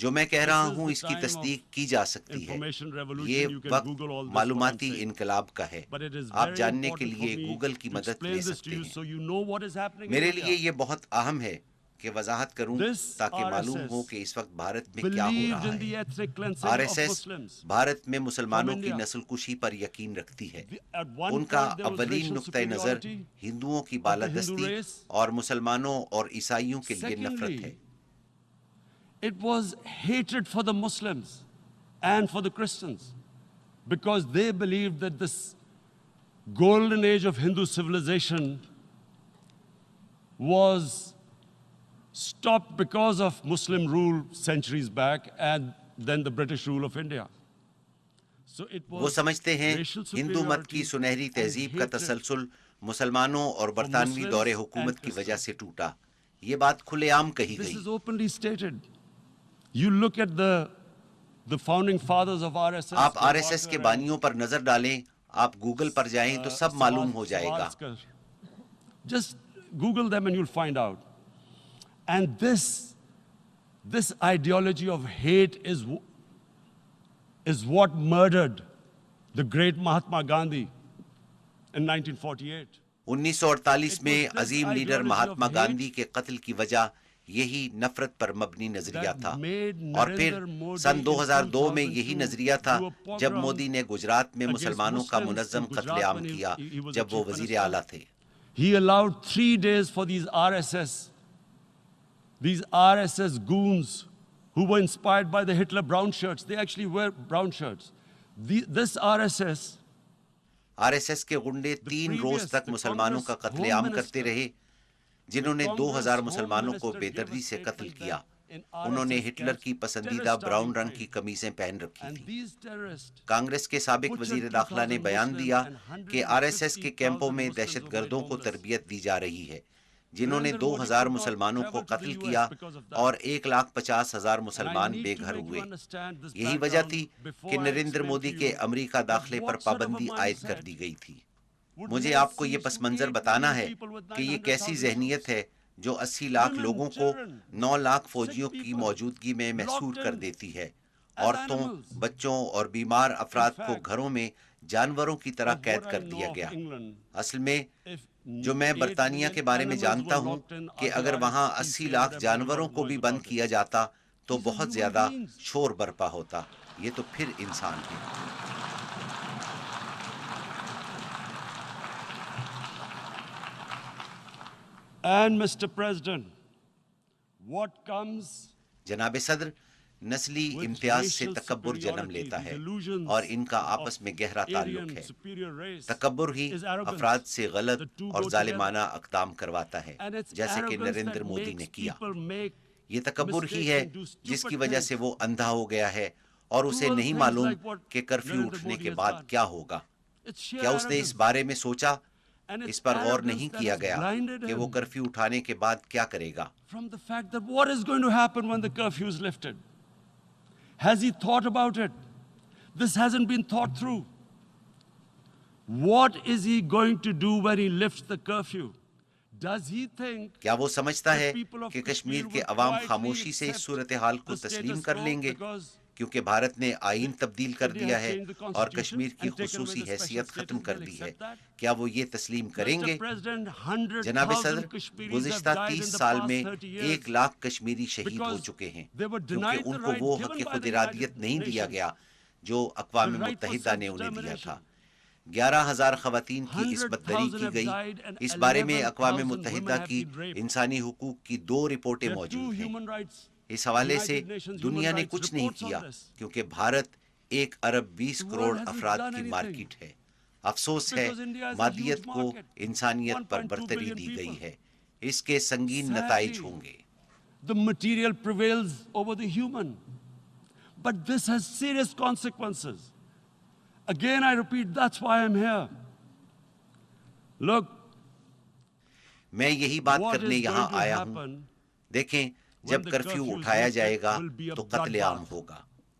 جو میں کہہ رہا ہوں اس کی تصدیق کی جا سکتی ہے. یہ وقت معلوماتی انقلاب کا ہے. آپ جاننے کے لیے گوگل کی مدد لے سکتے ہیں. میرے لیے یہ بہت اہم ہے کہ وضاحت کروں تاکہ معلوم ہو کہ اس وقت بھارت میں کیا ہو رہا ہے. آر ایس ایس بھارت میں مسلمانوں کی نسل کشی پر یقین رکھتی ہے. ان کا اولین نقطۂ نظر ہندوؤں کی بالادستی اور مسلمانوں اور عیسائیوں کے لیے نفرت ہے. It was hatred for the Muslims and for the Christians because they believed that this golden age of Hindu civilization was stopped because of Muslim rule centuries back and then the British rule of India. So it was وہ سمجھتے ہیں racial ہندو مت کی superiority سنہری and تہذیب کا hatred تسلسل مسلمانوں اور برطانوی Muslims دور and حکومت کی وجہ Christians. سے ٹوٹا. یہ بات کھلے عام کہی This گئی. is openly stated. You look at the founding fathers of RSS. آپ آر ایس ایس کے بانیوں پر نظر ڈالیں, آپ گوگل پر جائیں تو سب معلوم ہو جائے گا. Just Google them and you'll find out. And this ideology of hate is what murdered the great Mahatma Gandhi in 1948. 1948 میں عظیم لیڈر مہاتما گاندھی کے قتل کی وجہ یہی نفرت پر مبنی نظریہ تھا. اور پھر سن 2002 میں یہی نظریہ تھا جب مودی نے گجرات میں مسلمانوں کا منظم قتل عام کیا جب وہ وزیر اعلیٰ تھے. He allowed 3 days for these RSS goons who were inspired by the Hitler brown shirts. They actually wear brown shirts. This RSS R S S کے غنڈے 3 روز تک مسلمانوں کا قتل عام کرتے رہے جنہوں نے 2000 مسلمانوں کو بے دردی سے قتل کیا. انہوں نے ہٹلر کی پسندیدہ براؤن رنگ کی قمیصیں پہن رکھی تھیں. کانگریس کے سابق وزیر داخلہ نے بیان دیا کہ آر ایس ایس کے کیمپوں میں دہشت گردوں کو تربیت دی جا رہی ہے جنہوں نے 2000 مسلمانوں کو قتل کیا اور 1,50,000 مسلمان بے گھر ہوئے. یہی وجہ تھی کہ نریندر مودی کے امریکہ داخلے پر پابندی عائد کر دی گئی تھی. مجھے آپ کو یہ پس منظر بتانا ہے کہ یہ کیسی ذہنیت ہے جو 80 لاکھ لوگوں کو 9 لاکھ فوجیوں کی موجودگی میں محصور کر دیتی ہے. عورتوں, بچوں اور بیمار افراد کو گھروں میں جانوروں کی طرح قید کر دیا گیا. اصل میں جو میں برطانیہ کے بارے میں جانتا ہوں کہ اگر وہاں 80 لاکھ جانوروں کو بھی بند کیا جاتا تو بہت زیادہ شور برپا ہوتا. یہ تو پھر انسان ہے. And Mr. President, what comes جناب صدر, نسلی امتیاز سے تکبر جنم لیتا ہے اور ان کا آپس میں گہرا تعلق ہے. تکبر ہی افراد سے غلط اور ظالمانہ اقدام کرواتا ہے جیسے کہ نریندر مودی نے کیا. یہ تکبر ہی ہے جس کی وجہ سے وہ اندھا ہو گیا ہے اور اسے نہیں معلوم کہ کرفیو اٹھنے کے بعد کیا ہوگا. کیا اس نے اس بارے میں سوچا؟ اس پر غور نہیں کیا گیا کہ وہ کرفیو اٹھانے کے بعد کیا کرے گا. from the fact that what is going to happen when the curfew is lifted? Has he thought about it? This hasn't been thought through. What is he going to do when he lifts the curfew? Does he think کیا وہ سمجھتا ہے کہ کشمیر کے عوام خاموشی سے اس صورتحال کو تسلیم کر لیں گے کیونکہ بھارت نے آئین تبدیل کر دیا ہے اور کشمیر کی خصوصی حیثیت ختم کر دی ہے؟ کیا وہ یہ تسلیم کریں گے؟ جناب صدر, گزشتہ 30 سال میں 1 لاکھ کشمیری شہید ہو چکے ہیں کیونکہ ان کو وہ حق خود ارادیت نہیں دیا گیا جو اقوام متحدہ نے انہیں دیا تھا. 11,000 خواتین کی عصمت دری کی گئی. اس بارے میں اقوام متحدہ کی انسانی حقوق کی 2 رپورٹیں موجود ہیں. اس حوالے سے دنیا نے کچھ نہیں کیا کیونکہ بھارت 1 ارب 20 کروڑ افراد کی مارکیٹ ہے. افسوس ہے مادیت کو انسانیت پر برتری دی گئی ہے. اس کے سنگین نتائج ہوں گے. The material prevails over the human. But this has serious consequences. Again, I repeat, that's why I'm here. Look, میں یہی بات کرنے یہاں آیا ہوں. دیکھیں, جب کرفیو اٹھایا جائے گا تو قتل عام ہوگا.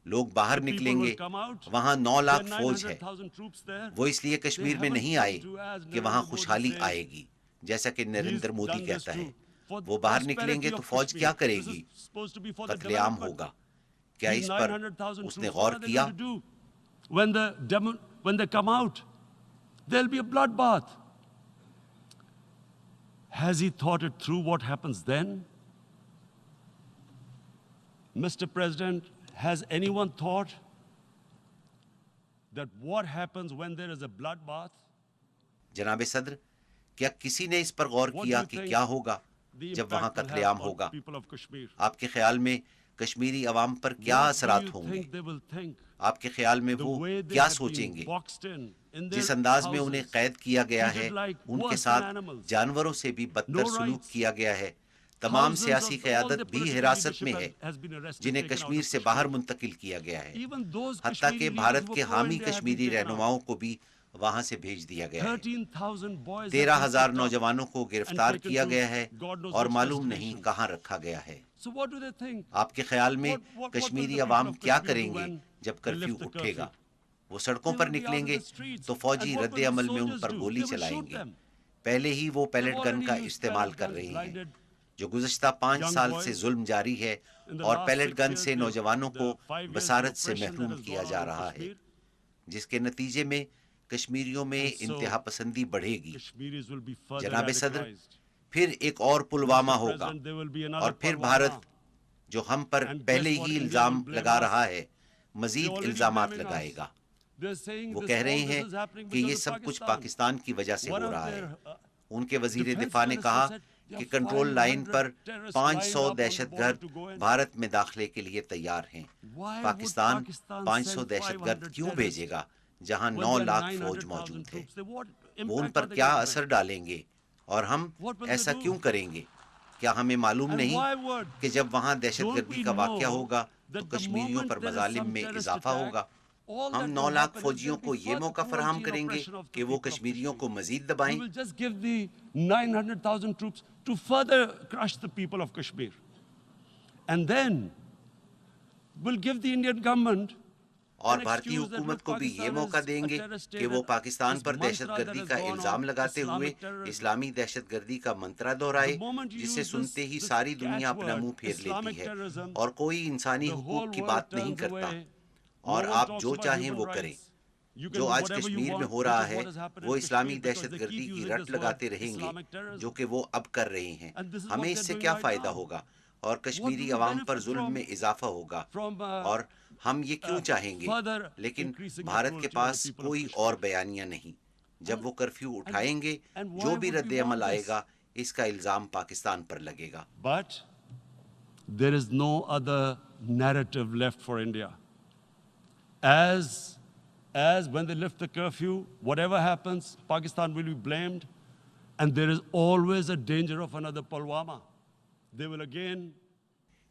لوگ باہر نکلیں گے. وہاں 9 لاکھ فوج ہے. وہ اس لیے کشمیر میں نہیں آئے کہ وہاں خوشحالی آئے گی جیسا کہ نریندر مودی کہتا ہے. وہ باہر نکلیں گے تو فوج کیا کرے گی؟ قتل عام ہوگا. کیا These اس پر 900,000 اس نے troops, غور what are they کیا؟ going to do? When they come out, there'll be a bloodbath. Has he thought it through what happens then? Mr. President, has anyone thought that what happens when there is a bloodbath? جناب صدر، کیا کسی نے اس پر غور What do کیا you کہ think کیا ہوگا the جب وہاں impact will قتل have عام on ہوگا؟ people of Kashmir? آپ کے خیال میں کشمیری عوام پر کیا What do اثرات you ہوں گے؟ think they will think? آپ کے خیال میں The وہ way they کیا have سوچیں been گے؟ boxed in جس their انداز میں انہیں houses, قید کیا گیا ہے، treated like ان کے worse ساتھ than animals. جانوروں سے بھی بدتر No سلوک rights. کیا گیا ہے، تمام Thousands سیاسی of all قیادت the بھی political حراست میں leadership ہے، has been arrested, جنہیں taken out کشمیر of سے باہر Kashmir. منتقل کیا گیا ہے، Even those حتیٰ Kashmiri کہ leaders بھارت who کے were حامی pro-India have been Kashmiri taken out. رہنماؤں کو بھی وہاں سے بھیج دیا گیا ہے۔ 13,000 boys have 13,000 been picked up نوجوانوں کو گرفتار and taken کیا to گیا ہے God knows اور which معلوم نہیں destinations. کہاں رکھا گیا ہے۔ So what do they think? آپ کے خیال میں What will کشمیری the عوام people of کیا Kashmir کریں do گے when جب they کرفیو lift the اٹھے گا؟ curfew? وہ سڑکوں They پر will be نکلیں out گے in the streets. تو فوجی And what رد will the عمل میں ان soldiers پر do? گولی They will چلائیں shoot گے۔ them. پہلے ہی وہ پیلٹ They've گن already کا used استعمال pellet کر guns, رہے ہیں، blinded جو گزشتہ 5 young سال boys. سے ظلم جاری ہے، In the اور last پیلٹ 6 گن years, سے نوجوانوں کو the 5 years, the بصارت سے oppression that محروم has کیا gone جا on in رہا ہے، Kashmir. جس کے نتیجے میں کشمیریوں میں And so انتہا پسندی بڑھے گی۔ Kashmiris will be further جناب صدر، radicalized. پھر ایک اور پلوامہ Mr. ہوگا، President, there will be اور another پھر Pulwama. بھارت جو ہم پر And پہلے guess what? ہی India الزام will blame لگا us. رہا ہے، They're مزید already الزامات blaming لگائے us. گا۔ They're saying وہ this, کہہ رہے all this ہیں is happening کہ because یہ of سب کچھ Pakistan. پاکستان کی وجہ سے One ہو of رہا their, ہے۔ ان کے وزیر defense دفاع نے کہا minister said, "There کہ are control line 500 per terrorists 500 lined up on the دہشت border گرد to go in." بھارت میں داخلے کے لیے تیار ہیں۔ Why would Pakistan Pakistan 500 send دہشت گرد 500 کیوں بھیجے گا جہاں when 9 there are لاکھ فوج 900,000 موجود ہے؟ troops? What وہ ان impact پر are they کیا going to اثر bring? ڈالیں گے اور ہم What will they ایسا do? کیوں کریں گے؟ کیا ہمیں معلوم And نہیں why would? کہ جب وہاں دہشت Don't گردی we کا واقعہ know ہوگا تو that the کشمیریوں پر moment there is مظالم some میں terrorist اضافہ attack, ہوگا؟ all ہم that 9 will lakh happen is فوجیوں there'll کو be یہ further موقع فراہم cruelty and کریں گے oppression of the کہ وہ people of کشمیریوں Kashmir. کو مزید We دبائیں۔ will just give the 900,000 troops to further crush the people of Kashmir. And then we'll give the Indian government اور an بھارتی excuse that حکومت look, کو بھی یہ Pakistan موقع is دیں a گے terrorist کہ state وہ and پاکستان this پر دہشت mantra that گردی has کا gone الزام on, لگاتے ہوئے Islamic terrorism. اسلامی دہشت گردی کا منترا دہرائے، The moment you جسے use سنتے ہی this ساری دنیا اپنا catchword, منہ پھیر لیتی Islamic ہے terrorism, اور کوئی انسانی the حقوق whole کی world بات نہیں turns کرتا، away. اور No one آپ talks جو about چاہیں human وہ کریں۔ rights. You جو can do آج whatever you کشمیر میں want, ہو which رہا is ہے what has happened وہ in اسلامی Kashmir, because دہشت they گردی keep کی using رٹ this word لگاتے رہیں گے، Islamic terrorism. جو کہ وہ اب کر رہے ہیں۔ And this is ہمیں what اس they're سے doing کیا right فائدہ now. ہوگا اور What do کشمیری we عوام پر benefit ظلم میں اضافہ ہوگا، from اور ہم یہ کیوں چاہیں گے؟ further لیکن increasing the بھارت کے cruelty of the pass people of کوئی Kashmir. اور بیانیہ نہیں۔ جب وہ کرفیو اٹھائیں گے، and why جو بھی would رد we عمل want آئے this? گا اس کا الزام پاکستان پر لگے گا۔ But there is no other narrative left for India. As when they lift the curfew, whatever happens, Pakistan will be blamed, and there is always a danger of another Pulwama. They will again.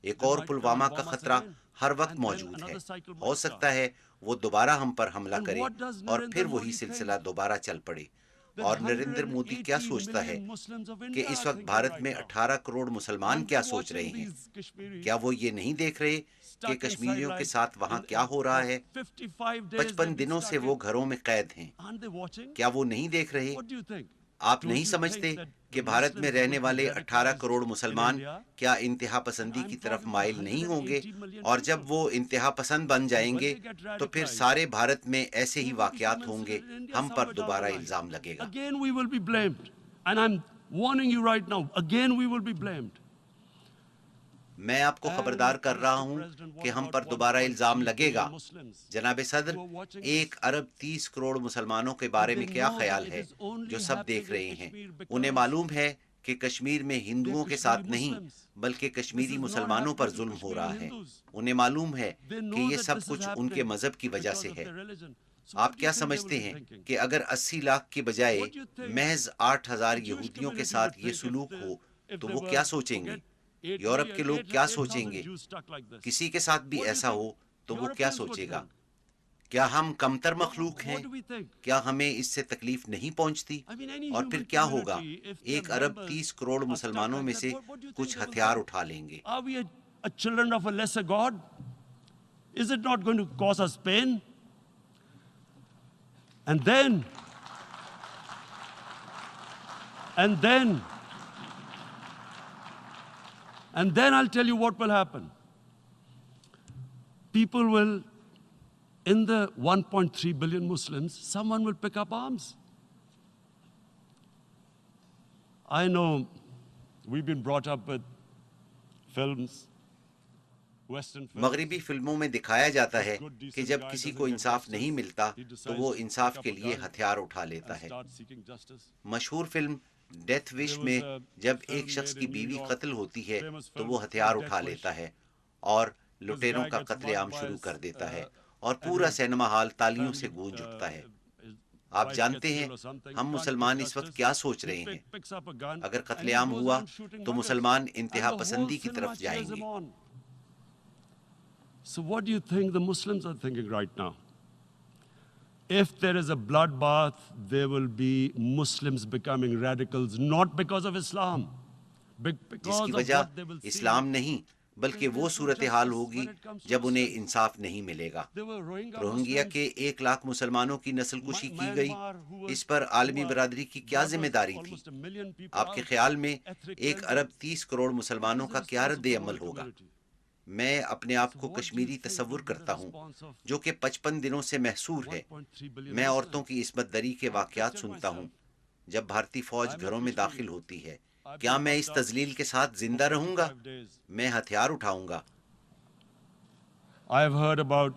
ایک اور پلوامہ کا خطرہ ہر وقت موجود ہے، ہو سکتا ہے وہ دوبارہ ہم پر حملہ کرے اور پھر وہی سلسلہ دوبارہ چل پڑے۔ اور نریندر مودی کیا سوچتا ہے کہ اس وقت بھارت میں 18 کروڑ مسلمان کیا سوچ رہے ہیں؟ کیا وہ یہ نہیں دیکھ رہے کہ کشمیریوں کے ساتھ وہاں کیا ہو رہا ہے؟ 55 دنوں سے وہ گھروں میں قید ہیں، کیا وہ نہیں دیکھ رہے؟ آپ نہیں سمجھتے کہ بھارت میں رہنے والے 18 کروڑ مسلمان کیا انتہا پسندی کی طرف مائل نہیں ہوں گے؟ اور جب وہ انتہا پسند بن جائیں گے تو پھر سارے بھارت میں ایسے ہی واقعات ہوں گے، ہم پر دوبارہ الزام لگے گا۔ Again we will be blamed. And I'm warning you right now, again we will be blamed. میں آپ کو خبردار کر رہا ہوں کہ ہم پر دوبارہ الزام لگے گا۔ جناب صدر، 1 ارب 30 کروڑ مسلمانوں کے بارے میں کیا خیال ہے جو سب دیکھ رہے ہیں؟ انہیں معلوم ہے کہ کشمیر میں ہندوؤں کے ساتھ نہیں بلکہ کشمیری مسلمانوں پر ظلم ہو رہا ہے۔ انہیں معلوم ہے کہ یہ سب کچھ ان کے مذہب کی وجہ سے ہے۔ آپ کیا سمجھتے ہیں کہ اگر 80 لاکھ کے بجائے محض 8,000 یہودیوں کے ساتھ یہ سلوک ہو تو وہ کیا سوچیں گے؟ یورپ کے لوگ کیا سوچیں گے؟ کسی کے ساتھ بھی ایسا ہو تو وہ کیا سوچے گا؟ کیا ہم کمتر مخلوق ہیں؟ کیا ہمیں اس سے تکلیف نہیں پہنچتی؟ اور پھر کیا ہوگا؟ 1 ارب 30 کروڑ مسلمانوں میں سے کچھ ہتھیار اٹھا لیں گے۔ Are we a children of a lesser God? Is it not going to cause us pain? And then I'll tell you what will happen. people will, in the 1.3 billion Muslims, someone will pick up arms. I know we've been brought up with films, Western films. مغربی فلموں میں دکھایا جاتا ہے کہ جب کسی کو انصاف نہیں ملتا تو وہ انصاف کے لیے ہتھیار اٹھا لیتا ہے. مشہور فلم ڈیتھ وش میں جب ایک شخص کی بیوی قتل ہوتی ہے تو وہ ہتھیار اٹھا لیتا ہے اور لٹیروں کا قتل عام شروع کر دیتا ہے اور پورا سینما ہال تالیوں سے گونج اٹھتا ہے. آپ جانتے ہیں ہم مسلمان اس وقت کیا سوچ رہے ہیں؟ اگر قتل عام ہوا تو مسلمان انتہا پسندی کی طرف جائیں گے. So what do you think the Muslims are thinking right now? If there is a bloodbath, there will be Muslims becoming radicals, not because of Islam, because جس کی of وجہ what they will see. اسلام نہیں بلکہ وہ صورتحال ہوگی جب انہیں انصاف نہیں ملے گا. روہنگیا کے 1 لاکھ مسلمانوں کی نسل کشی کی گئی. اس پر عالمی برادری کی کیا ذمہ داری تھی؟ آپ کے خیال میں 1 ارب 30 کروڑ مسلمانوں کا کیا رد عمل ہوگا؟ میں اپنے آپ کو کشمیری تصور کرتا ہوں جو کہ 55 دنوں سے محصور ہے. میں عورتوں کی عصمت دری کے واقعات سنتا ہوں جب بھارتی فوج گھروں میں داخل ہوتی ہے. کیا میں اس تذلیل کے ساتھ زندہ رہوں گا؟ میں ہتھیار اٹھاؤں گا. I have heard about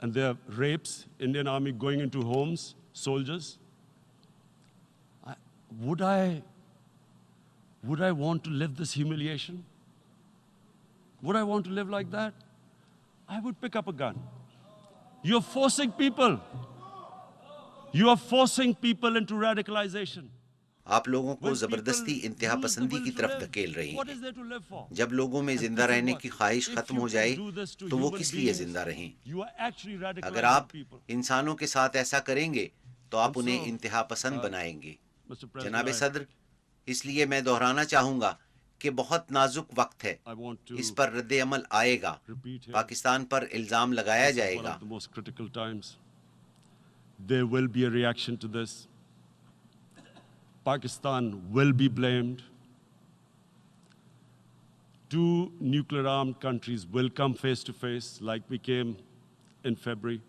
and there are rapes, Indian Army going into homes, soldiers. Would I want to live this humiliation? Would I want to live like that? I would pick up a gun. You're forcing people. You are forcing people into radicalization. آپ لوگوں کو زبردستی انتہا پسندی کی طرف دھکیل رہی ہیں. جب لوگوں میں زندہ رہنے کی خواہش ختم ہو جائے تو وہ کس لیے زندہ رہیں؟ اگر آپ انسانوں کے ساتھ ایسا کریں گے تو آپ انہیں انتہا پسند بنائیں گے. جناب صدر، اس لیے میں دہرانا چاہوں گا کہ بہت نازک وقت ہے. اس پر رد عمل آئے گا. پاکستان پر الزام لگایا جائے گا. There will be a reaction to this. Pakistan will be blamed. 2 nuclear armed countries will come face to face like we came in February.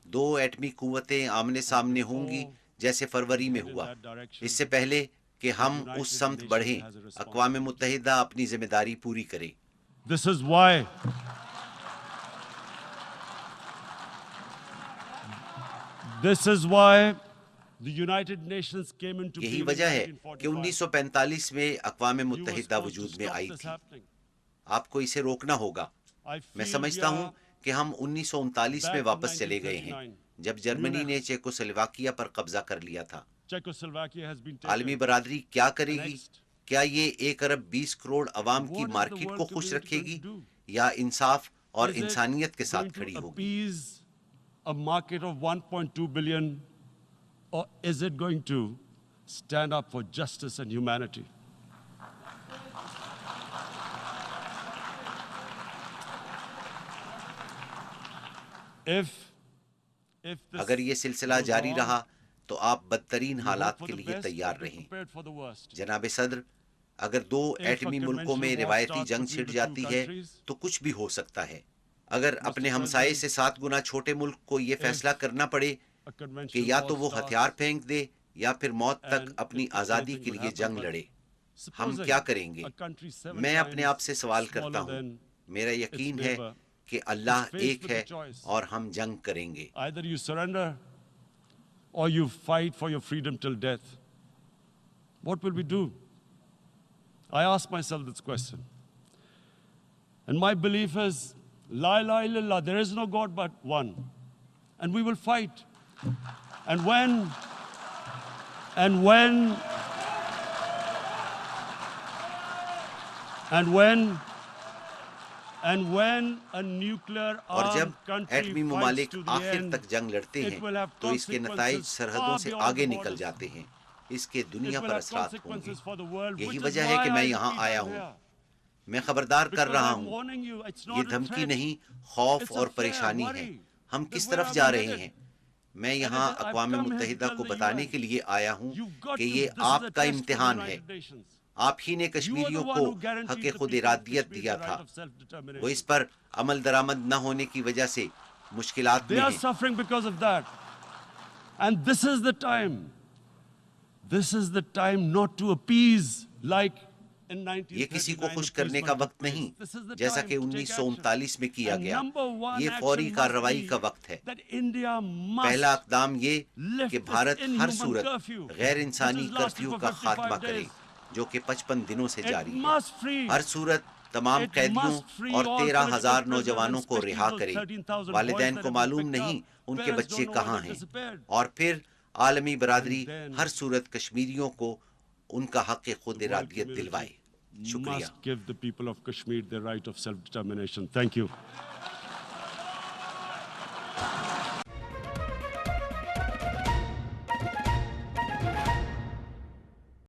2 ایٹمی قوتیں آمنے سامنے ہوں گی جیسے فروری میں ہوا. اس سے پہلے کہ ہم اس سمت بڑھیں، اقوام متحدہ اپنی ذمہ داری پوری کرے. This is why the United Nations came into being. یہی وجہ ہے کہ 1945 میں اقوام متحدہ وجود میں آئی تھی. آپ کو اسے روکنا ہوگا. میں سمجھتا ہوں کہ ہم 1939 میں واپس چلے گئے ہیں جب جرمنی نے چیکوسلواکیہ پر قبضہ کر لیا تھا. عالمی برادری کیا کرے گی؟ کیا یہ 1 ارب 20 کروڑ عوام کی مارکیٹ کو خوش رکھے گی یا انصاف اور انسانیت کے ساتھ کھڑی ہوگی؟ A market of 1.2 billion, or is it going to stand up for justice and humanity? اگر یہ سلسلہ جاری رہا تو آپ بدترین حالات کے لیے تیار رہیں. جناب صدر، اگر 2 ایٹمی ملکوں میں روایتی جنگ چھڑ جاتی ہے تو کچھ بھی ہو سکتا ہے. اگر اپنے ہمسائے سے 7 گنا چھوٹے ملک کو یہ فیصلہ کرنا پڑے کہ یا تو وہ ہتھیار پھینک دے یا پھر موت تک اپنی آزادی کے لیے جنگ لڑے، ہم کیا کریں گے؟ میں اپنے آپ سے سوال کرتا ہوں. میرا یقین ہے کہ اللہ ایک ہے اور ہم جنگ کریں گے. Either you surrender or you fight for your freedom till death. What will we do? I ask myself this question. And my belief is, La ilaha illallah, there is no God but one. And we will fight. And when a nuclear اور جب armed country ایٹمی fights ممالک to the آخر end, تک جنگ لڑتے it ہیں will have تو اس کے نتائج consequences سرحدوں far سے beyond آگے the نکل borders. جاتے ہیں. اس کے دنیا It will پر have اثرات ہوں گے. consequences for the world, یہی which وجہ is ہے why کہ میں I یہاں repeat آیا I'm ہوں. here. میں خبردار کر Because رہا I'm ہوں. warning you, it's یہ not a دھمکی threat. نہیں، خوف It's a اور fair پریشانی ہے. worry. ہم That کس where طرف are جا we رہے headed? ہیں؟ میں یہاں I've اقوام come here to متحدہ tell کو the بتانے UN, کے لیے آیا ہوں you've got کہ to- یہ this is آپ a کا test for the امتحان ہے. United Nations. آپ ہی نے کشمیریوں کو حق خود ارادیت دیا تھا. وہ اس پر عمل درآمد نہ ہونے کی وجہ سے مشکلات میں They are ہیں. suffering because of that. And this is the time. This is the time not to appease like in 1939. یہ کسی کو خوش کرنے کا وقت نہیں جیسا کہ 1939 میں کیا گیا. یہ فوری کارروائی کا وقت ہے. پہلا اقدام یہ کہ بھارت ہر صورت غیر انسانی کرفیو کا خاتمہ کرے جو کہ 55 دنوں سے جاری ہے. ہر صورت تمام قیدیوں اور 13,000 نوجوانوں کو رہا کرے. والدین کو معلوم نہیں ان کے بچے کہاں ہیں. اور پھر عالمی برادری ہر صورت کشمیریوں کو ان کا حق خود ارادیت دلوائے. شکریہ. Must give the people of Kashmir the right of self-determination. Thank you.